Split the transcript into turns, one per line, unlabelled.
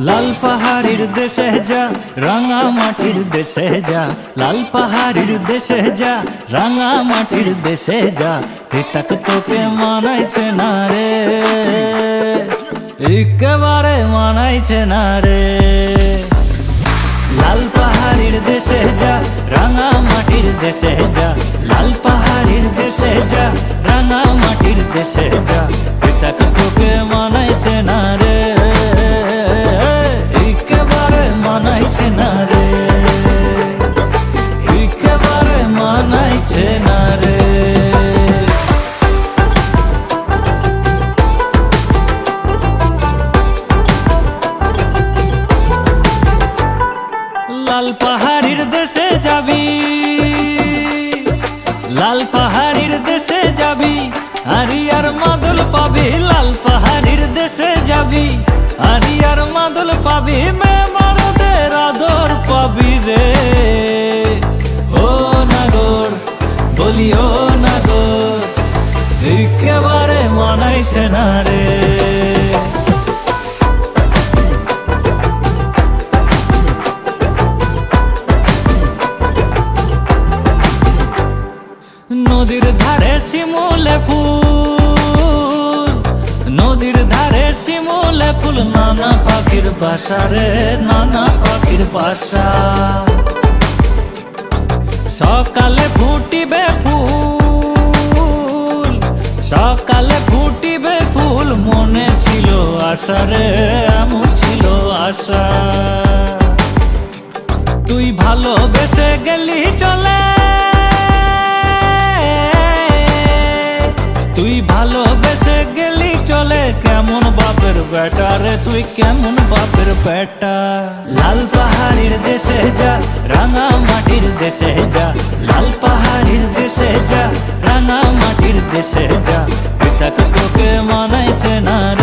লাল পাহাড়ির দেশে যা, রাঙা মাটির দেশে যা। লাল পাহাড়ির দেশে যা, রাঙা মাটির দেশে যা। হিতাক তোকে মানাইছে না রে, একেবারে মানাইছে না রে। লাল পাহাড়ির দেশে যা, রাঙা মাটির দেশে যা। লাল পাহাড়ির দেশে যা, রাঙা মাটির দেশে যা। হিতাক তোকে মানাইছে না রে, একেবারে মানাইছে না রে, একেবারে মানাইছে না রে। লাল পাহাড়ির দেশে যাবি, লাল পাহাড়ির দেশে যাবি, আরিয়ার মাদল পাবি। লাল পাহাড়ির দেশে যাবি, আরিয়ার মাদল পাবি। মেমারদের আদর পাবি রে। ও নাগর বলি, ও নাগর একেবারে মানাইছে না রে। নদীর ধারে শিমুলে ফুল, নদীর ধারে শিমুলে ফুল। নানা পাখির বাসা রে, নানা পাখির বাসা। সকালে ফুটিবে ফুল, সকালে ফুটিবে ফুল। মনে ছিল আশা রে, এমন ছিল আশা। তুই ভালোবেসে গেলি চলে, তুই ভালোবেসে গেলি চলে। কেমন বাপের বেটা রে তুই, কেমন বাপের বেটা। লাল পাহাড়ির দেশে যা, রাঙা মাটির দেশে যা। লাল পাহাড়ির দেশে যা, রাঙা মাটির দেশে যা। হিতাক তোকে মানাইছে না রে।